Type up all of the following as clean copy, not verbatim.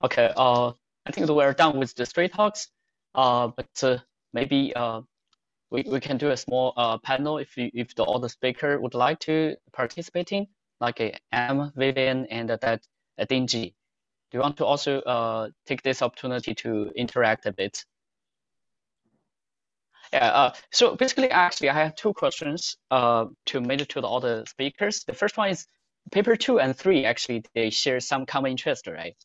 Okay. I think that we're done with the straight talks. But maybe we can do a small panel if the other speaker would like to participate in, like Vivian, and that Dingy. Do you want to also take this opportunity to interact a bit? Yeah. So basically, actually, I have two questions to make to the other speakers. The first one is paper 2 and 3. Actually, they share some common interest, right?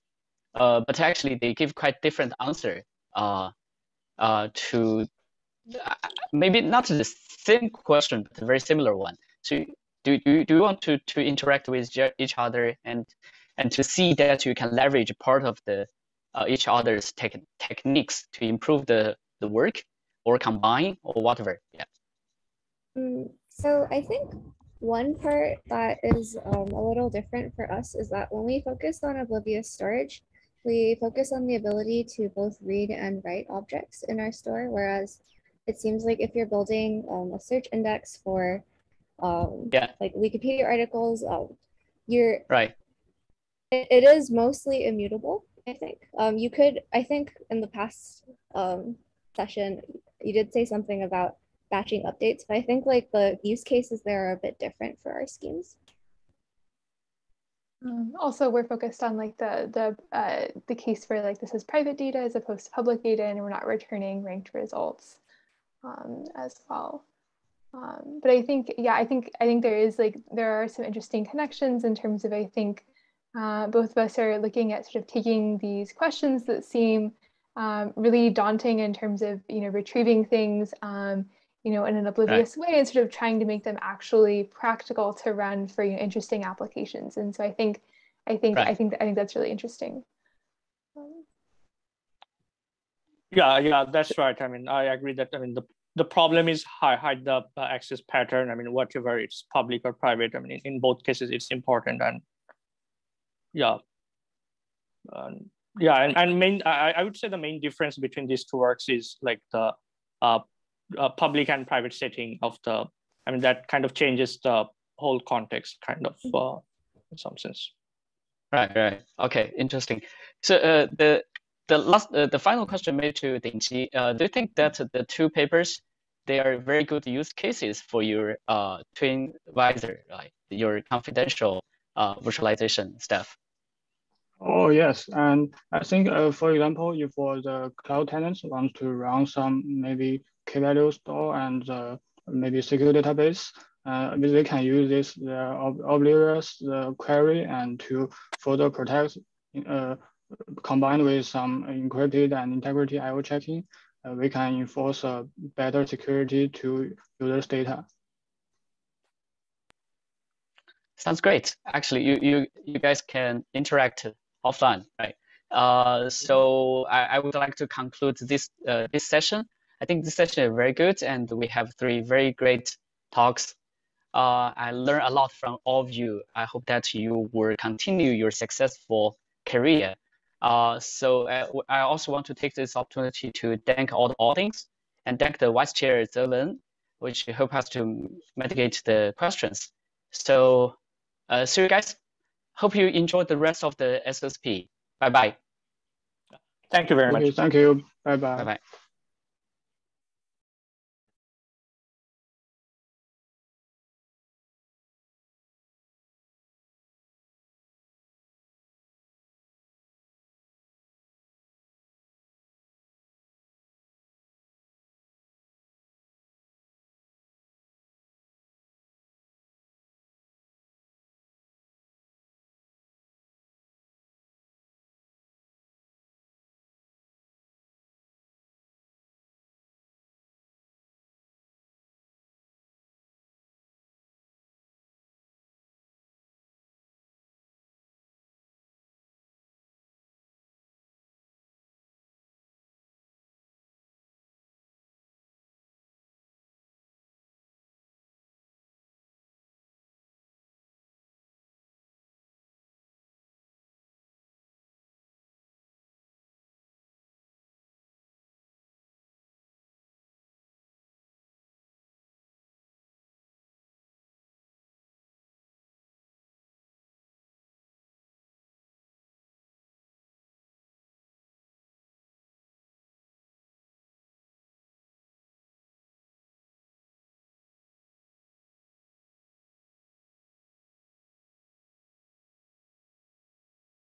But actually, they give quite different answer to maybe not the same question, but a very similar one. So do you want to interact with each other and to see that you can leverage part of the each other's techniques to improve the work or combine or whatever? Yeah. So I think one part that is a little different for us is that when we focus on oblivious storage, we focus on the ability to both read and write objects in our store, whereas it seems like if you're building a search index for like Wikipedia articles, you're right. It is mostly immutable, I think. You could, I think in the past session, you did say something about batching updates, but I think like the use cases there are a bit different for our schemes. Also, we're focused on like the case where like this is private data as opposed to public data, and we're not returning ranked results as well. But I think, yeah, I think there are some interesting connections in terms of, I think both of us are looking at sort of taking these questions that seem really daunting in terms of retrieving things in an oblivious way, and sort of trying to make them actually practical to run for interesting applications. And so I think that's really interesting. Yeah, that's right. I mean, I agree that the problem is hide the access pattern. I mean, whatever it's public or private. I mean, in both cases, it's important. And I would say the main difference between these two works is like the public and private setting of that kind of changes the whole context kind of in some sense. Right. Okay, interesting. So the final question made to Dingqi, do you think that the two papers, they are very good use cases for your twin visor, like your confidential virtualization stuff? Oh, yes. And I think, for example, if for the cloud tenants want to run some maybe key value store and maybe secure database, they can use this oblivious query and to further protect, combined with some encrypted and integrity IO checking, we can enforce a better security to users' data. Sounds great. Actually, you guys can interact offline, right? So I would like to conclude this session. I think this session is very good, and we have 3 very great talks. I learned a lot from all of you. I hope that you will continue your successful career. So I also want to take this opportunity to thank all the audience and thank the Vice Chair Zelen, which help us to mitigate the questions. So see you guys. Hope you enjoy the rest of the SOSP. Bye-bye. Thank you very much. Thank you. Bye-bye. Bye-bye.